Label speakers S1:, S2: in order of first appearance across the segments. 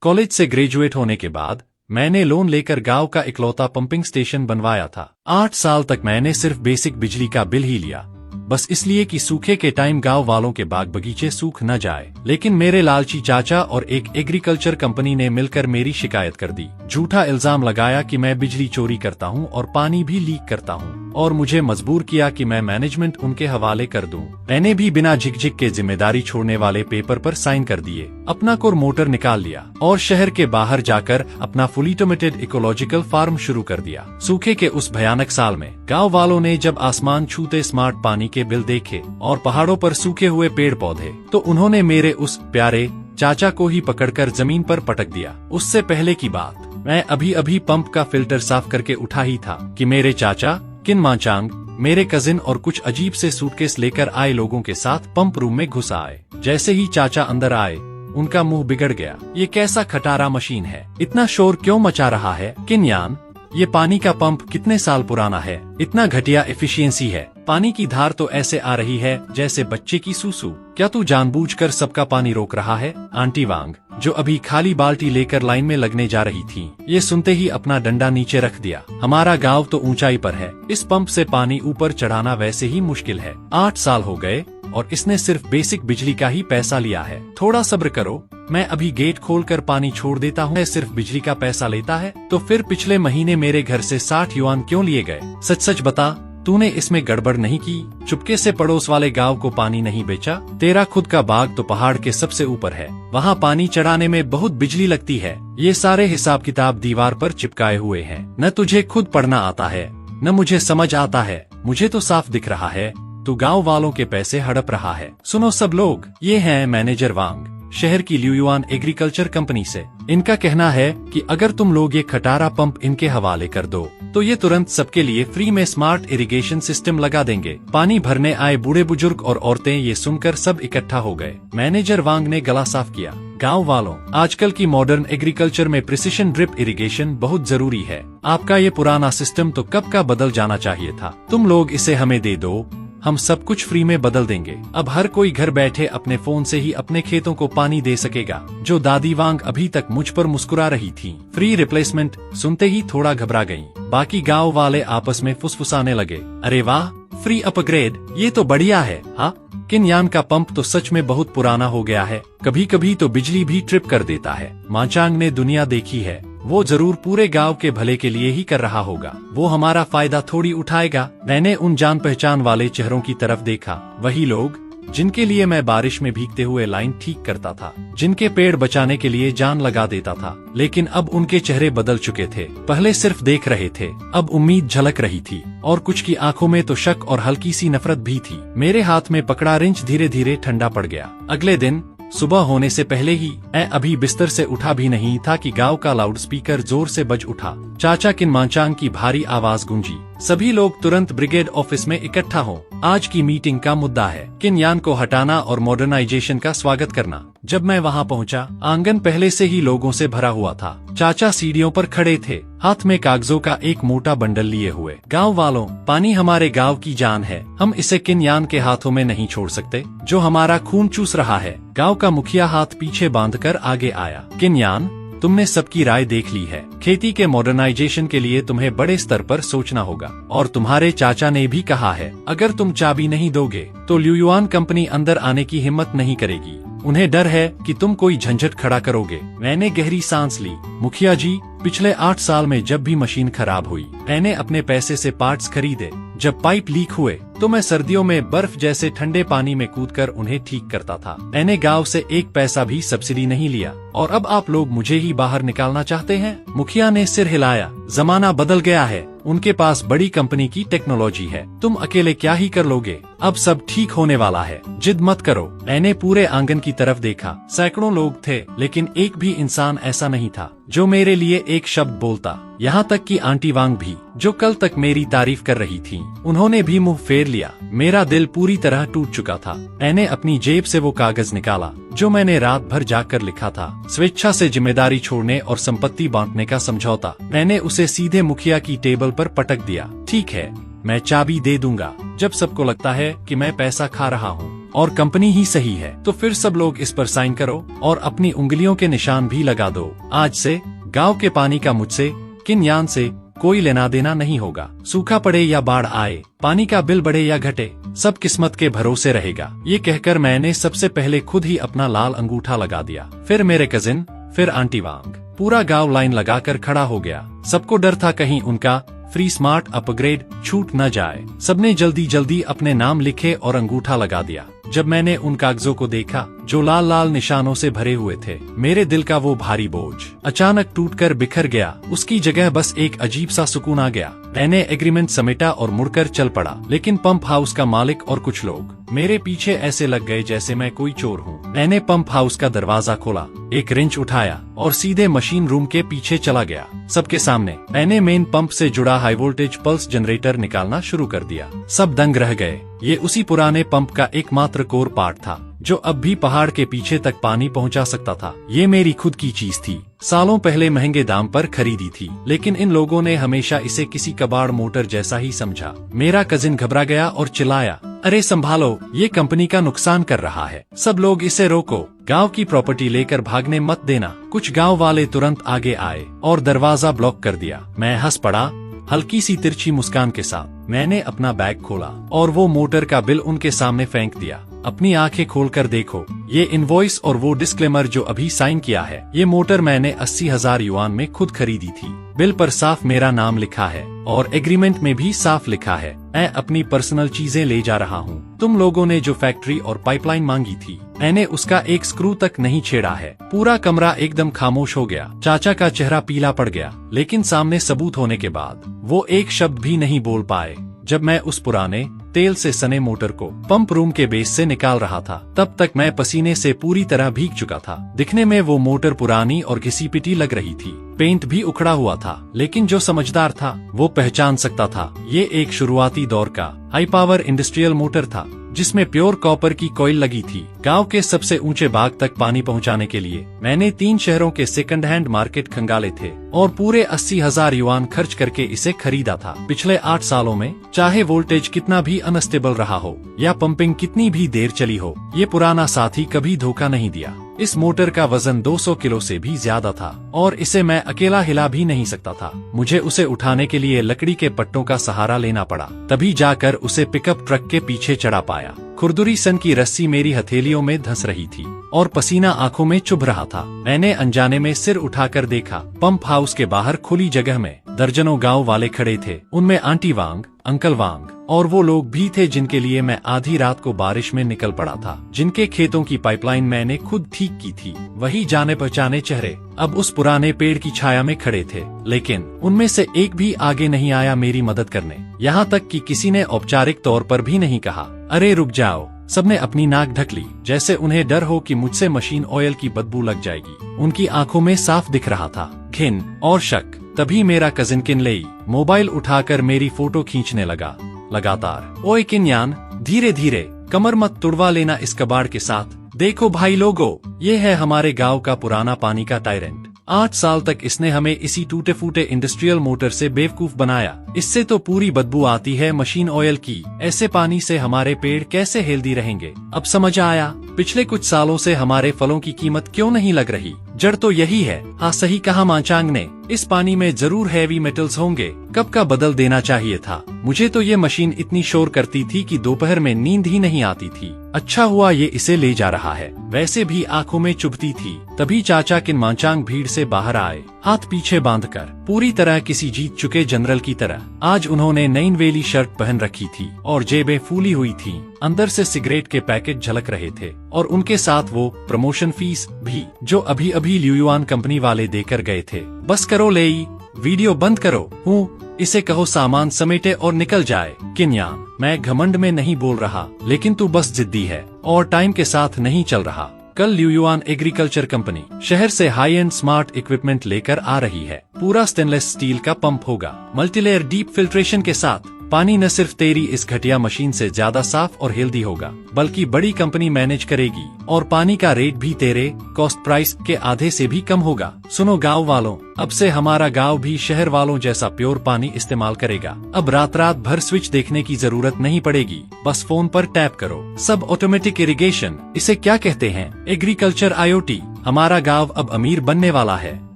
S1: College से graduate होने के बाद मैंने लोन लेकर गांव का इकलौता पंपिंग स्टेशन बनवाया था। 8 साल तक मैंने सिर्फ बेसिक बिजली का बिल ही लिया, बस इसलिए कि सूखे के टाइम गांव वालों के बाग बगीचे सूख न जाए। लेकिन मेरे लालची चाचा और एक एग्रीकल्चर कंपनी ने मिलकर मेरी शिकायत कर दी। झूठा इल्जाम लगाया कि मैं बिजली चोरी करता हूं और पानी भी लीक करता हूं, और मुझे मजबूर किया कि मैं मैनेजमेंट उनके हवाले कर दूं। मैंने भी बिना झिकझिक के जिम्मेदारी छोड़ने वाले पेपर पर साइन कर दिए, अपना कोर मोटर निकाल लिया और शहर के बाहर जाकर अपना फुली ऑटोमेटेड इकोलॉजिकल फार्म शुरू कर दिया। सूखे के उस भयानक साल में गाँव वालों ने जब आसमान छूते स्मार्ट पानी के बिल देखे और पहाड़ों पर सूखे हुए पेड़ पौधे, तो उन्होंने मेरे उस प्यारे चाचा को ही पकड़कर जमीन पर पटक दिया। उससे पहले की बात, मैं अभी अभी पंप का फिल्टर साफ करके उठा ही था कि मेरे चाचा किन माचांग, मेरे कजिन और कुछ अजीब से सूटकेस लेकर आए लोगों के साथ पंप रूम में घुस आए। जैसे ही चाचा अंदर आए, उनका मुंह बिगड़ गया। ये कैसा खटारा मशीन है, इतना शोर क्यों मचा रहा है? किन्यान, ये पानी का पंप कितने साल पुराना है? इतना घटिया एफिशिएंसी है, पानी की धार तो ऐसे आ रही है जैसे बच्चे की सूसू। क्या तू जानबूझकर सबका पानी रोक रहा है? आंटी वांग, जो अभी खाली बाल्टी लेकर लाइन में लगने जा रही थी, ये सुनते ही अपना डंडा नीचे रख दिया। हमारा गांव तो ऊंचाई पर है, इस पंप से पानी ऊपर चढ़ाना वैसे ही मुश्किल है। 8 साल हो गए और इसने सिर्फ बेसिक बिजली का ही पैसा लिया है। थोड़ा सब्र करो, मैं अभी गेट खोलकर पानी छोड़ देता हूँ। सिर्फ बिजली का पैसा लेता है तो फिर पिछले महीने मेरे घर से 60 युआन क्यों लिए गए? सच सच बता, तूने इसमें गड़बड़ नहीं की? चुपके से पड़ोस वाले गांव को पानी नहीं बेचा? तेरा खुद का बाग तो पहाड़ के सबसे ऊपर है, वहाँ पानी चढ़ाने में बहुत बिजली लगती है। ये सारे हिसाब किताब दीवार पर चिपकाए हुए हैं। न तुझे खुद पढ़ना आता है, न मुझे समझ आता है। मुझे तो साफ दिख रहा है तू गाँव वालों के पैसे हड़प रहा है। सुनो सब लोग, ये है मैनेजर वांग, शहर की ल्यूयुआन एग्रीकल्चर कंपनी से। इनका कहना है कि अगर तुम लोग ये खटारा पंप इनके हवाले कर दो तो ये तुरंत सबके लिए फ्री में स्मार्ट इरिगेशन सिस्टम लगा देंगे। पानी भरने आए बूढ़े बुजुर्ग और औरतें ये सुनकर सब इकट्ठा हो गए। मैनेजर वांग ने गला साफ किया, गांव वालों, आजकल की मॉडर्न एग्रीकल्चर में प्रिसिशन ड्रिप इरिगेशन बहुत जरूरी है। आपका ये पुराना सिस्टम तो कब का बदल जाना चाहिए था। तुम लोग इसे हमें दे दो, हम सब कुछ फ्री में बदल देंगे। अब हर कोई घर बैठे अपने फोन से ही अपने खेतों को पानी दे सकेगा। जो दादी वांग अभी तक मुझ पर मुस्कुरा रही थी, फ्री रिप्लेसमेंट सुनते ही थोड़ा घबरा गईं। बाकी गांव वाले आपस में फुसफुसाने लगे, अरे वाह, फ्री अपग्रेड, ये तो बढ़िया है। हाँ, किन्यान का पंप तो सच में बहुत पुराना हो गया है, कभी कभी तो बिजली भी ट्रिप कर देता है। माचांग ने दुनिया देखी है, वो जरूर पूरे गांव के भले के लिए ही कर रहा होगा। वो हमारा फायदा थोड़ी उठाएगा। मैंने उन जान पहचान वाले चेहरों की तरफ देखा, वही लोग जिनके लिए मैं बारिश में भीगते हुए लाइन ठीक करता था, जिनके पेड़ बचाने के लिए जान लगा देता था। लेकिन अब उनके चेहरे बदल चुके थे। पहले सिर्फ देख रहे थे, अब उम्मीद झलक रही थी, और कुछ की आंखों में तो शक और हल्की सी नफरत भी थी। मेरे हाथ में पकड़ा रिंच धीरे धीरे ठंडा पड़ गया। अगले दिन सुबह होने से पहले ही मैं अभी बिस्तर से उठा भी नहीं था कि गांव का लाउडस्पीकर जोर से बज उठा। चाचा किन माचांग की भारी आवाज गूंजी, सभी लोग तुरंत ब्रिगेड ऑफिस में इकट्ठा हो। आज की मीटिंग का मुद्दा है किन्यान को हटाना और मॉडर्नाइजेशन का स्वागत करना। जब मैं वहां पहुंचा, आंगन पहले से ही लोगों से भरा हुआ था। चाचा सीढ़ियों पर खड़े थे, हाथ में कागजों का एक मोटा बंडल लिए हुए। गांव वालों, पानी हमारे गांव की जान है, हम इसे किन्यान के हाथों में नहीं छोड़ सकते, जो हमारा खून चूस रहा है। गांव का मुखिया हाथ पीछे बांधकर आगे आया। किन्यान, तुमने सबकी राय देख ली है। खेती के मॉडर्नाइजेशन के लिए तुम्हें बड़े स्तर पर सोचना होगा, और तुम्हारे चाचा ने भी कहा है, अगर तुम चाबी नहीं दोगे तो ल्यूयुआन कंपनी अंदर आने की हिम्मत नहीं करेगी। उन्हें डर है कि तुम कोई झंझट खड़ा करोगे। मैंने गहरी सांस ली। मुखिया जी, पिछले 8 साल में जब भी मशीन खराब हुई, मैंने अपने पैसे से पार्ट्स खरीदे। जब पाइप लीक हुए तो मैं सर्दियों में बर्फ जैसे ठंडे पानी में कूदकर उन्हें ठीक करता था। मैंने गांव से एक पैसा भी सब्सिडी नहीं लिया, और अब आप लोग मुझे ही बाहर निकालना चाहते हैं? मुखिया ने सिर हिलाया। जमाना बदल गया है, उनके पास बड़ी कंपनी की टेक्नोलॉजी है, तुम अकेले क्या ही कर लोगे? अब सब ठीक होने वाला है, जिद मत करो। मैंने पूरे आंगन की तरफ देखा। सैकड़ों लोग थे, लेकिन एक भी इंसान ऐसा नहीं था जो मेरे लिए एक शब्द बोलता। यहाँ तक कि आंटी वांग भी, जो कल तक मेरी तारीफ कर रही थी, उन्होंने भी मुंह फेर लिया। मेरा दिल पूरी तरह टूट चुका था। मैंने अपनी जेब से वो कागज निकाला जो मैंने रात भर जाकर लिखा था, स्वेच्छा से जिम्मेदारी छोड़ने और संपत्ति बांटने का समझौता। मैंने उसे सीधे मुखिया की टेबल पर पटक दिया। ठीक है, मैं चाबी दे दूंगा जब सबको लगता है कि मैं पैसा खा रहा हूँ। और कंपनी ही सही है तो फिर सब लोग इस पर साइन करो और अपनी उंगलियों के निशान भी लगा दो। आज से गांव के पानी का मुझसे किन्यान से कोई लेना देना नहीं होगा। सूखा पड़े या बाढ़ आए, पानी का बिल बढ़े या घटे, सब किस्मत के भरोसे रहेगा। ये कहकर मैंने सबसे पहले खुद ही अपना लाल अंगूठा लगा दिया। फिर मेरे कजिन, फिर आंटी वांग, पूरा गांव लाइन लगाकर खड़ा हो गया। सबको डर था कहीं उनका फ्री स्मार्ट अपग्रेड छूट न जाए। सबने जल्दी जल्दी अपने नाम लिखे और अंगूठा लगा दिया। जब मैंने उन कागजों को देखा जो लाल लाल निशानों से भरे हुए थे, मेरे दिल का वो भारी बोझ अचानक टूटकर बिखर गया। उसकी जगह बस एक अजीब सा सुकून आ गया। मैंने एग्रीमेंट समेटा और मुड़कर चल पड़ा, लेकिन पंप हाउस का मालिक और कुछ लोग मेरे पीछे ऐसे लग गए जैसे मैं कोई चोर हूँ। मैंने पंप हाउस का दरवाजा खोला, एक रिंच उठाया और सीधे मशीन रूम के पीछे चला गया। सबके सामने मैंने मेन पंप से जुड़ा हाई वोल्टेज पल्स जनरेटर निकालना शुरू कर दिया। सब दंग रह गए। ये उसी पुराने पंप का एकमात्र कोर पार्ट था जो अब भी पहाड़ के पीछे तक पानी पहुंचा सकता था। ये मेरी खुद की चीज थी, सालों पहले महंगे दाम पर खरीदी थी, लेकिन इन लोगों ने हमेशा इसे किसी कबाड़ मोटर जैसा ही समझा। मेरा कजिन घबरा गया और चिल्लाया, अरे संभालो, ये कंपनी का नुकसान कर रहा है, सब लोग इसे रोको, गांव की प्रॉपर्टी लेकर भागने मत देना। कुछ गांव वाले तुरंत आगे आए और दरवाजा ब्लॉक कर दिया। मैं हंस पड़ा, हल्की सी तिरछी मुस्कान के साथ। मैंने अपना बैग खोला और वो मोटर का बिल उनके सामने फेंक दिया। अपनी आंखें खोलकर देखो, ये इनवॉइस और वो डिस्क्लेमर जो अभी साइन किया है, ये मोटर मैंने 80,000 युआन में खुद खरीदी थी। बिल पर साफ मेरा नाम लिखा है और एग्रीमेंट में भी साफ लिखा है, मैं अपनी पर्सनल चीजें ले जा रहा हूँ। तुम लोगों ने जो फैक्ट्री और पाइपलाइन मांगी थी, मैंने उसका एक स्क्रू तक नहीं छेड़ा है। पूरा कमरा एकदम खामोश हो गया। चाचा का चेहरा पीला पड़ गया, लेकिन सामने सबूत होने के बाद वो एक शब्द भी नहीं बोल पाए। जब मैं उस पुराने तेल से सने मोटर को पंप रूम के बेस से निकाल रहा था, तब तक मैं पसीने से पूरी तरह भीग चुका था। दिखने में वो मोटर पुरानी और घिसी पिटी लग रही थी, पेंट भी उखड़ा हुआ था, लेकिन जो समझदार था वो पहचान सकता था ये एक शुरुआती दौर का हाई पावर इंडस्ट्रियल मोटर था, जिसमें प्योर कॉपर की कॉइल लगी थी। गांव के सबसे ऊंचे बाग तक पानी पहुंचाने के लिए मैंने 3 शहरों के सेकंड हैंड मार्केट खंगाले थे और पूरे 80,000 युआन खर्च करके इसे खरीदा था। पिछले 8 सालों में चाहे वोल्टेज कितना भी अनस्टेबल रहा हो या पंपिंग कितनी भी देर चली हो, ये पुराना साथी कभी धोखा नहीं दिया। इस मोटर का वजन 200 किलो से भी ज्यादा था और इसे मैं अकेला हिला भी नहीं सकता था। मुझे उसे उठाने के लिए लकड़ी के पट्टों का सहारा लेना पड़ा, तभी जाकर उसे पिकअप ट्रक के पीछे चढ़ा पाया। खुरदुरी सन की रस्सी मेरी हथेलियों में धंस रही थी और पसीना आंखों में चुभ रहा था। मैंने अनजाने में सिर उठाकर देखा। पंप हाउस के बाहर खुली जगह में दर्जनों गांव वाले खड़े थे। उनमें आंटी वांग, अंकल वांग और वो लोग भी थे जिनके लिए मैं आधी रात को बारिश में निकल पड़ा था, जिनके खेतों की पाइपलाइन मैंने खुद ठीक की थी। वही जाने पहचाने चेहरे अब उस पुराने पेड़ की छाया में खड़े थे, लेकिन उनमें से एक भी आगे नहीं आया मेरी मदद करने। यहाँ तक कि किसी ने औपचारिक तौर पर भी नहीं कहा, अरे रुक जाओ। सबने अपनी नाक ढक ली, जैसे उन्हें डर हो कि मुझसे मशीन ऑयल की बदबू लग जाएगी। उनकी आंखों में साफ दिख रहा था घिन और शक। तभी मेरा कजिन किनलेई मोबाइल उठाकर मेरी फोटो खींचने लगा लगातार। ओए किन्यान, धीरे धीरे, कमर मत तुड़वा लेना इस कबाड़ के साथ। देखो भाई लोगो, ये है हमारे गांव का पुराना पानी का टायरेंट। 8 साल तक इसने हमें इसी टूटे फूटे इंडस्ट्रियल मोटर से बेवकूफ बनाया। इससे तो पूरी बदबू आती है मशीन ऑयल की। ऐसे पानी से हमारे पेड़ कैसे हेल्दी रहेंगे? अब समझ आया पिछले कुछ सालों से हमारे फलों की कीमत क्यों नहीं लग रही। जड़ तो यही है। हाँ सही कहा माचांग ने, इस पानी में जरूर हैवी मेटल्स होंगे। कब का बदल देना चाहिए था। मुझे तो ये मशीन इतनी शोर करती थी कि दोपहर में नींद ही नहीं आती थी। अच्छा हुआ ये इसे ले जा रहा है, वैसे भी आंखों में चुभती थी। तभी चाचा किन माचांग भीड़ से बाहर आए, हाथ पीछे बांधकर, पूरी तरह किसी जीत चुके जनरल की तरह। आज उन्होंने नई वेली शर्ट पहन रखी थी और जेबें फूली हुई थीं। अंदर से सिगरेट के पैकेट झलक रहे थे और उनके साथ वो प्रमोशन फीस भी जो अभी अभी ल्यूयुआन कंपनी वाले देकर गए थे। बस करो लेई, वीडियो बंद करो, हूँ इसे कहो सामान समेटे और निकल जाए। किन्यान, मैं घमंड में नहीं बोल रहा, लेकिन तू बस जिद्दी है और टाइम के साथ नहीं चल रहा। कल ल्यूयुआन एग्रीकल्चर कंपनी शहर से हाई एंड स्मार्ट इक्विपमेंट लेकर आ रही है। पूरा स्टेनलेस स्टील का पंप होगा, मल्टीलेयर डीप फिल्ट्रेशन के साथ। पानी न सिर्फ तेरी इस घटिया मशीन से ज्यादा साफ और हेल्दी होगा, बल्कि बड़ी कंपनी मैनेज करेगी और पानी का रेट भी तेरे कॉस्ट प्राइस के आधे से भी कम होगा। सुनो गांव वालों, अब से हमारा गांव भी शहर वालों जैसा प्योर पानी इस्तेमाल करेगा। अब रात रात भर स्विच देखने की जरूरत नहीं पड़ेगी, बस फोन पर टैप करो। सब ऑटोमेटिक इरिगेशन, इसे क्या कहते हैं? Agriculture IoT। हमारा गांव अब अमीर बनने वाला है।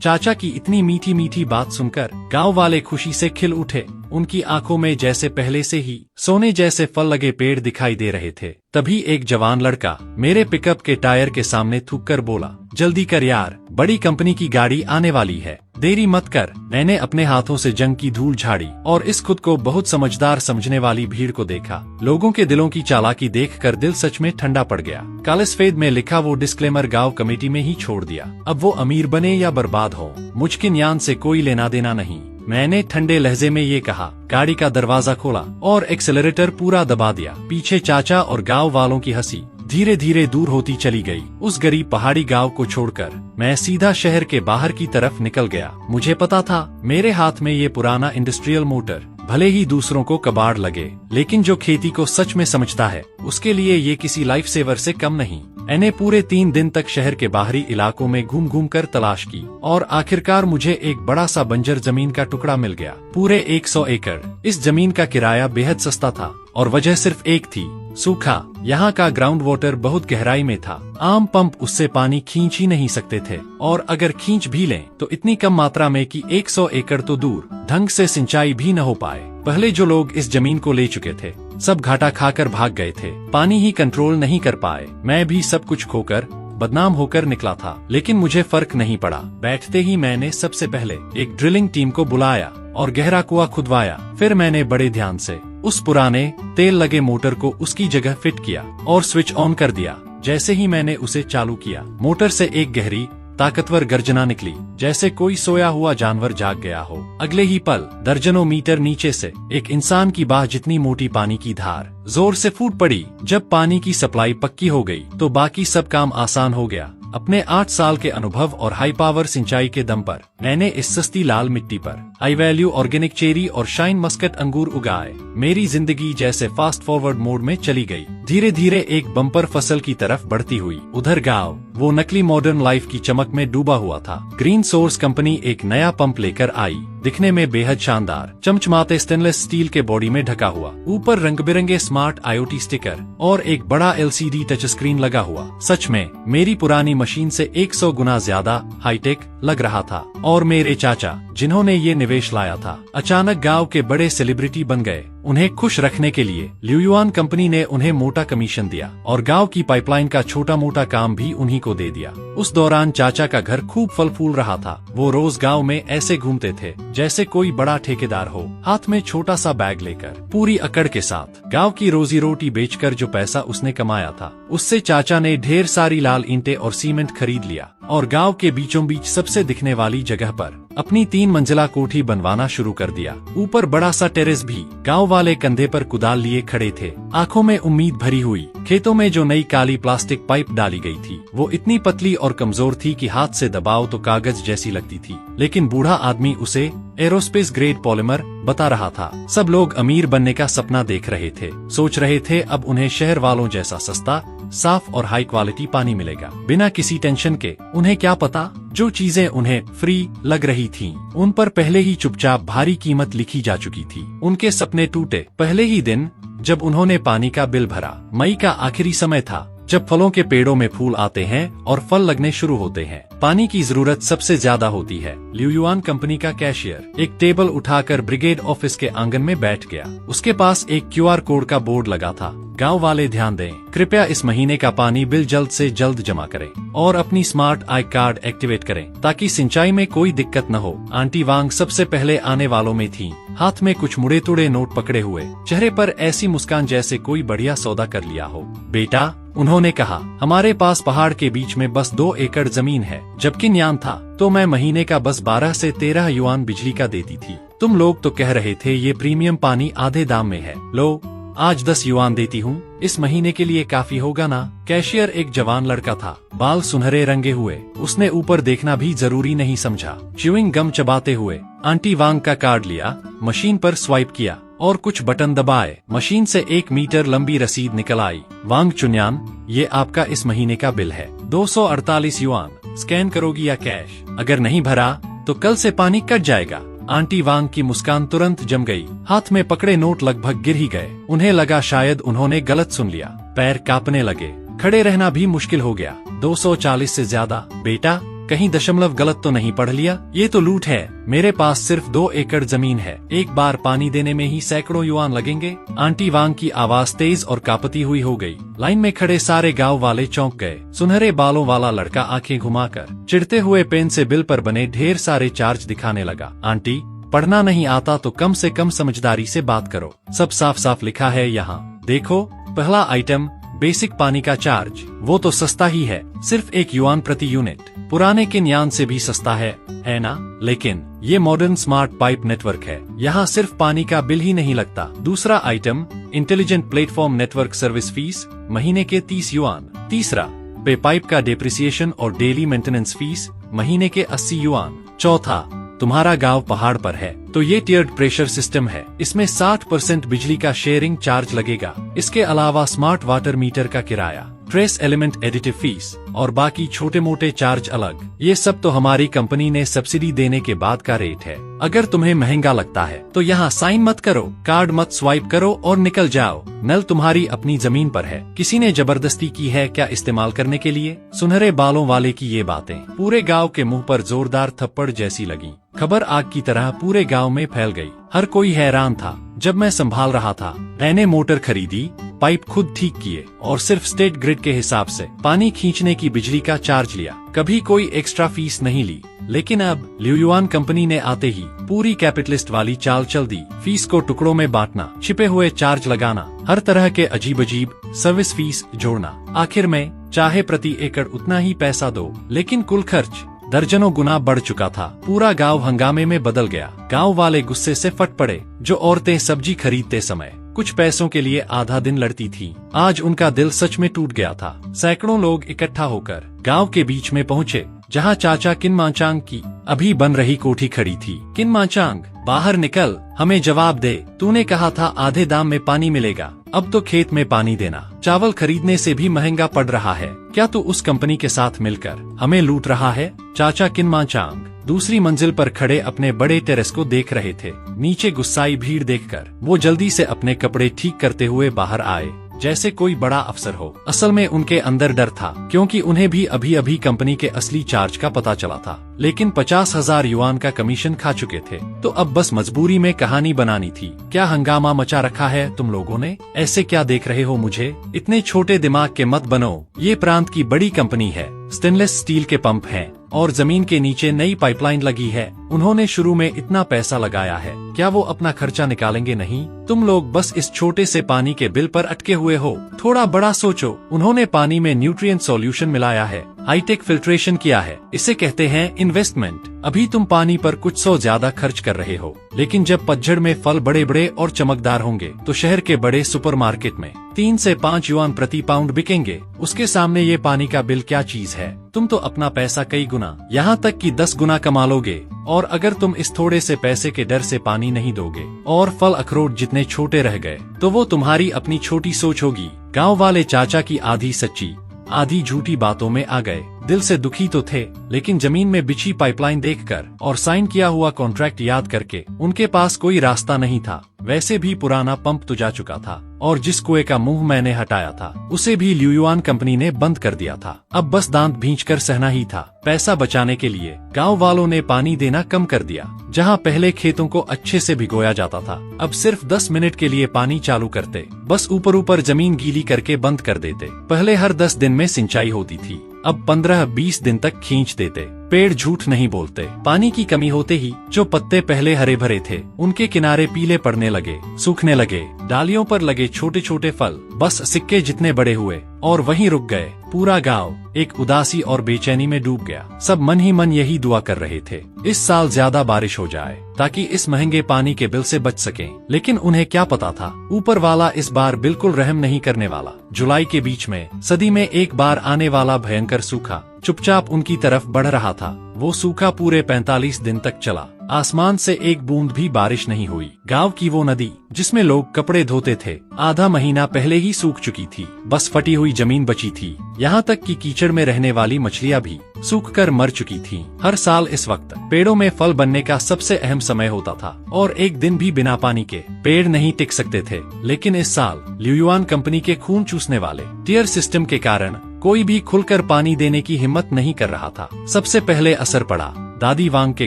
S1: चाचा की इतनी मीठी मीठी बात सुनकर गांव वाले खुशी से खिल उठे। उनकी आंखों में जैसे पहले से ही सोने जैसे फल लगे पेड़ दिखाई दे रहे थे। तभी एक जवान लड़का मेरे पिकअप के टायर के सामने थूककर बोला, जल्दी कर यार, बड़ी कंपनी की गाड़ी आने वाली है, देरी मत कर। मैंने अपने हाथों से जंग की धूल झाड़ी और इस खुद को बहुत समझदार समझने वाली भीड़ को देखा। लोगों के दिलों की चालाकी देखकर दिल सच में ठंडा पड़ गया। काले सफेद में लिखा वो डिस्क्लेमर गांव कमेटी में ही छोड़ दिया। अब वो अमीर बने या बर्बाद हो, मुझकी न्यान से कोई लेना देना नहीं। मैंने ठंडे लहजे में ये कहा, गाड़ी का दरवाजा खोला और एक्सेलरेटर पूरा दबा दिया। पीछे चाचा और गांव वालों की हंसी धीरे धीरे दूर होती चली गई। उस गरीब पहाड़ी गांव को छोड़कर मैं सीधा शहर के बाहर की तरफ निकल गया। मुझे पता था मेरे हाथ में ये पुराना इंडस्ट्रियल मोटर भले ही दूसरों को कबाड़ लगे, लेकिन जो खेती को सच में समझता है उसके लिए ये किसी लाइफ सेवर से कम नहीं। मैंने पूरे 3 दिन तक शहर के बाहरी इलाकों में घूम घूम कर तलाश की और आखिरकार मुझे एक बड़ा सा बंजर जमीन का टुकड़ा मिल गया, पूरे 100 एकड़। इस जमीन का किराया बेहद सस्ता था और वजह सिर्फ एक थी, सूखा। यहाँ का ग्राउंड वाटर बहुत गहराई में था, आम पंप उससे पानी खींच ही नहीं सकते थे, और अगर खींच भी लें तो इतनी कम मात्रा में कि 100 एकड़ तो दूर ढंग से सिंचाई भी न हो पाए। पहले जो लोग इस जमीन को ले चुके थे सब घाटा खाकर भाग गए थे, पानी ही कंट्रोल नहीं कर पाए। मैं भी सब कुछ खोकर बदनाम होकर निकला था, लेकिन मुझे फर्क नहीं पड़ा। बैठते ही मैंने सबसे पहले एक ड्रिलिंग टीम को बुलाया और गहरा कुआं खुदवाया। फिर मैंने बड़े ध्यान से उस पुराने तेल लगे मोटर को उसकी जगह फिट किया और स्विच ऑन कर दिया। जैसे ही मैंने उसे चालू किया, मोटर से एक गहरी ताकतवर गर्जना निकली, जैसे कोई सोया हुआ जानवर जाग गया हो। अगले ही पल दर्जनों मीटर नीचे से एक इंसान की बाह जितनी मोटी पानी की धार जोर से फूट पड़ी। जब पानी की सप्लाई पक्की हो गई तो बाकी सब काम आसान हो गया। अपने 8 साल के अनुभव और हाई पावर सिंचाई के दम पर मैंने इस सस्ती लाल मिट्टी पर हाई वैल्यू ऑर्गेनिक चेरी और शाइन मस्कट अंगूर उगाए। मेरी जिंदगी जैसे फास्ट फॉरवर्ड मोड में चली गई, धीरे धीरे एक बम्पर फसल की तरफ बढ़ती हुई। उधर गांव वो नकली मॉडर्न लाइफ की चमक में डूबा हुआ था। ग्रीन सोर्स कंपनी एक नया पंप लेकर आई, दिखने में बेहद शानदार, चमचमाते स्टेनलेस स्टील के बॉडी में ढका हुआ, ऊपर रंग बिरंगे स्मार्ट IoT स्टिकर और एक बड़ा LCD टच स्क्रीन लगा हुआ। सच में मेरी पुरानी मशीन से 100 गुना ज्यादा हाईटेक लग रहा था। और मेरे चाचा जिन्होंने ये निवेश लाया था, अचानक गांव के बड़े सेलिब्रिटी बन गए। उन्हें खुश रखने के लिए ल्यूयुआन कंपनी ने उन्हें मोटा कमीशन दिया और गांव की पाइपलाइन का छोटा मोटा काम भी उन्हीं को दे दिया। उस दौरान चाचा का घर खूब फल फूल रहा था। वो रोज गांव में ऐसे घूमते थे जैसे कोई बड़ा ठेकेदार हो, हाथ में छोटा सा बैग लेकर, पूरी अकड़ के साथ। गांव की रोजी रोटी बेचकर जो पैसा उसने कमाया था, उससे चाचा ने ढेर सारी लाल ईंटें और सीमेंट खरीद लिया और गांव के बीचों बीच सबसे दिखने वाली जगह पर अपनी 3 मंजिला कोठी बनवाना शुरू कर दिया। ऊपर बड़ा सा टेरेस भी। गांव वाले कंधे पर कुदाल लिए खड़े थे, आंखों में उम्मीद भरी हुई। खेतों में जो नई काली प्लास्टिक पाइप डाली गई थी वो इतनी पतली और कमजोर थी कि हाथ से दबाओ तो कागज जैसी लगती थी, लेकिन बूढ़ा आदमी उसे एरोस्पेस ग्रेड पॉलीमर बता रहा था। सब लोग अमीर बनने का सपना देख रहे थे, सोच रहे थे अब उन्हें शहर वालों जैसा सस्ता, साफ और हाई क्वालिटी पानी मिलेगा बिना किसी टेंशन के। उन्हें क्या पता, जो चीजें उन्हें फ्री लग रही थीं, उन पर पहले ही चुपचाप भारी कीमत लिखी जा चुकी थी। उनके सपने टूटे पहले ही दिन जब उन्होंने पानी का बिल भरा। मई का आखिरी समय था जब फलों के पेड़ों में फूल आते हैं और फल लगने शुरू होते हैं। पानी की जरूरत सबसे ज्यादा होती है। ल्यूयुआन कंपनी का कैशियर एक टेबल उठाकर ब्रिगेड ऑफिस के आंगन में बैठ गया। उसके पास एक QR कोड का बोर्ड लगा था। गांव वाले ध्यान दें, कृपया इस महीने का पानी बिल जल्द से जल्द जमा करें और अपनी स्मार्ट आई कार्ड एक्टिवेट करें ताकि सिंचाई में कोई दिक्कत न हो। आंटी वांग सबसे पहले आने वालों में थीं, हाथ में कुछ मुड़े तुड़े नोट पकड़े हुए, चेहरे पर ऐसी मुस्कान जैसे कोई बढ़िया सौदा कर लिया हो। बेटा, उन्होंने कहा, हमारे पास पहाड़ के बीच में बस 2 एकड़ जमीन है। जबकि न्यान था तो मैं महीने का बस 12 से 13 युआन बिजली का देती थी। तुम लोग तो कह रहे थे ये प्रीमियम पानी आधे दाम में है। लो, आज 10 युआन देती हूँ, इस महीने के लिए काफी होगा ना? कैशियर एक जवान लड़का था, बाल सुनहरे रंगे हुए। उसने ऊपर देखना भी जरूरी नहीं समझा। च्यूइंग गम चबाते हुए आंटी वांग का कार्ड लिया, मशीन पर स्वाइप किया और कुछ बटन दबाए। मशीन से 1 मीटर लंबी रसीद निकल आई। वांग चुन्यान, ये आपका इस महीने का बिल है, 248 युआन। स्कैन करोगी या कैश? अगर नहीं भरा तो कल से पानी कट जाएगा। आंटी वांग की मुस्कान तुरंत जम गई। हाथ में पकड़े नोट लगभग गिर ही गए। उन्हें लगा शायद उन्होंने गलत सुन लिया। पैर कांपने लगे, खड़े रहना भी मुश्किल हो गया। 240 से ज्यादा? बेटा, कहीं दशमलव गलत तो नहीं पढ़ लिया? ये तो लूट है। मेरे पास सिर्फ 2 एकड़ जमीन है, एक बार पानी देने में ही सैकड़ों युआन लगेंगे। आंटी वांग की आवाज तेज और कांपती हुई हो गई। लाइन में खड़े सारे गांव वाले चौंक गए। सुनहरे बालों वाला लड़का आंखें घुमाकर चिढ़ते हुए पेन से बिल पर बने ढेर सारे चार्ज दिखाने लगा। आंटी, पढ़ना नहीं आता तो कम से कम समझदारी से बात करो, सब साफ साफ लिखा है यहाँ देखो। पहला आइटम, बेसिक पानी का चार्ज। वो तो सस्ता ही है, सिर्फ 1 युआन प्रति यूनिट। पुराने किन्यान से भी सस्ता है ना? लेकिन ये मॉडर्न स्मार्ट पाइप नेटवर्क है, यहाँ सिर्फ पानी का बिल ही नहीं लगता। दूसरा item, intelligent platform network service fees, महीने के 30 युआन। तीसरा, पे पाइप का डेप्रिसिएशन और डेली मेंटेनेंस फीस, महीने के 80 युआन। चौथा, तुम्हारा गांव पहाड़ पर है तो ये टियर्ड प्रेशर सिस्टम है, इसमें 60% बिजली का शेयरिंग चार्ज लगेगा। इसके अलावा स्मार्ट वाटर मीटर का किराया, ट्रेस एलिमेंट एडिटिव फीस और बाकी छोटे मोटे चार्ज अलग। ये सब तो हमारी कंपनी ने सब्सिडी देने के बाद का रेट है। अगर तुम्हें महंगा लगता है तो यहाँ साइन मत करो, कार्ड मत स्वाइप करो और निकल जाओ। नल तुम्हारी अपनी जमीन पर है, किसी ने जबरदस्ती की है क्या इस्तेमाल करने के लिए? सुनहरे बालों वाले की ये बातें पूरे गाँव के मुँह पर जोरदार थप्पड़ जैसी लगी। खबर आग की तरह पूरे गांव में फैल गई। हर कोई हैरान था। जब मैं संभाल रहा था, मैंने मोटर खरीदी, पाइप खुद ठीक किए और सिर्फ स्टेट ग्रिड के हिसाब से पानी खींचने की बिजली का चार्ज लिया। कभी कोई एक्स्ट्रा फीस नहीं ली। लेकिन अब ल्यूयुआन कंपनी ने आते ही पूरी कैपिटलिस्ट वाली चाल चल दी। फीस को टुकड़ों में बांटना, छिपे हुए चार्ज लगाना, हर तरह के अजीब अजीब सर्विस फीस जोड़ना। आखिर में चाहे प्रति एकड़ उतना ही पैसा दो, लेकिन कुल खर्च दर्जनों गुना बढ़ चुका था। पूरा गांव हंगामे में बदल गया। गांव वाले गुस्से से फट पड़े। जो औरतें सब्जी खरीदते समय कुछ पैसों के लिए आधा दिन लड़ती थीं, आज उनका दिल सच में टूट गया था। सैकड़ों लोग इकट्ठा होकर गांव के बीच में पहुंचे, जहां चाचा किनमाचांग की अभी बन रही कोठी खड़ी थी। किनमाचांग, बाहर निकल, हमें जवाब दे। तूने कहा था आधे दाम में पानी मिलेगा, अब तो खेत में पानी देना चावल खरीदने से भी महंगा पड़ रहा है। क्या तू उस कंपनी के साथ मिलकर हमें लूट रहा है? चाचा किनमाचांग दूसरी मंजिल पर खड़े अपने बड़े टेरेस को देख रहे थे। नीचे गुस्साई भीड़ देखकर वो जल्दी से अपने कपड़े ठीक करते हुए बाहर आए, जैसे कोई बड़ा अफसर हो। असल में उनके अंदर डर था, क्योंकि उन्हें भी अभी अभी कंपनी के असली चार्ज का पता चला था। लेकिन 50,000 युआन का कमीशन खा चुके थे, तो अब बस मजबूरी में कहानी बनानी थी। क्या हंगामा मचा रखा है तुम लोगों ने? ऐसे क्या देख रहे हो मुझे? इतने छोटे दिमाग के मत बनो। ये प्रांत की बड़ी कंपनी है, स्टेनलेस स्टील के पंप हैं और जमीन के नीचे नई पाइपलाइन लगी है। उन्होंने शुरू में इतना पैसा लगाया है, क्या वो अपना खर्चा निकालेंगे नहीं? तुम लोग बस इस छोटे से पानी के बिल पर अटके हुए हो। थोड़ा बड़ा सोचो। उन्होंने पानी में न्यूट्रिएंट सॉल्यूशन मिलाया है, हाईटेक फिल्ट्रेशन किया है, इसे कहते हैं इन्वेस्टमेंट। अभी तुम पानी पर कुछ 100 ज्यादा खर्च कर रहे हो, लेकिन जब पतझड़ में फल बड़े बड़े और चमकदार होंगे तो शहर के बड़े सुपरमार्केट में 3 से 5 युआन प्रति पाउंड बिकेंगे। उसके सामने ये पानी का बिल क्या चीज है? तुम तो अपना पैसा कई गुना, यहाँ तक कि 10 गुना कमा लोगे। और अगर तुम इस थोड़े से पैसे के डर से पानी नहीं दोगे और फल अखरोट जितने छोटे रह गए, तो वो तुम्हारी अपनी छोटी सोच होगी। गाँव वाले चाचा की आधी सच्ची आधी झूठी बातों में आ गए। दिल से दुखी तो थे, लेकिन जमीन में बिछी पाइपलाइन देखकर और साइन किया हुआ कॉन्ट्रैक्ट याद करके उनके पास कोई रास्ता नहीं था। वैसे भी पुराना पंप तो जा चुका था और जिस कुएं का मुंह मैंने हटाया था उसे भी ल्यूयुआन कंपनी ने बंद कर दिया था। अब बस दांत भींचकर सहना ही था। पैसा बचाने के लिए गांव वालों ने पानी देना कम कर दिया। जहां पहले खेतों को अच्छे से भिगोया जाता था, अब सिर्फ 10 मिनट के लिए पानी चालू करते, बस ऊपर ऊपर जमीन गीली करके बंद कर देते। पहले हर 10 दिन में सिंचाई होती थी, अब 15-20 दिन तक खींच देते। पेड़ झूठ नहीं बोलते। पानी की कमी होते ही जो पत्ते पहले हरे भरे थे उनके किनारे पीले पड़ने लगे, सूखने लगे। डालियों पर लगे छोटे छोटे फल बस सिक्के जितने बड़े हुए और वहीं रुक गए। पूरा गांव एक उदासी और बेचैनी में डूब गया। सब मन ही मन यही दुआ कर रहे थे, इस साल ज्यादा बारिश हो जाए ताकि इस महंगे पानी के बिल से बच सकें। लेकिन उन्हें क्या पता था, ऊपर वाला इस बार बिल्कुल रहम नहीं करने वाला। जुलाई के बीच में सदी में एक बार आने वाला भयंकर सूखा चुपचाप उनकी तरफ बढ़ रहा था। वो सूखा पूरे 45 दिन तक चला। आसमान से एक बूंद भी बारिश नहीं हुई। गांव की वो नदी जिसमें लोग कपड़े धोते थे, आधा महीना पहले ही सूख चुकी थी। बस फटी हुई जमीन बची थी। यहाँ तक कि कीचड़ में रहने वाली मछलियाँ भी सूखकर मर चुकी थीं। हर साल इस वक्त पेड़ों में फल बनने का सबसे अहम समय होता था और एक दिन भी बिना पानी के पेड़ नहीं टिक सकते थे। लेकिन इस साल ल्यूयुआन कंपनी के खून चूसने वाले टियर सिस्टम के कारण कोई भी खुलकर पानी देने की हिम्मत नहीं कर रहा था। सबसे पहले असर पड़ा दादी वांग के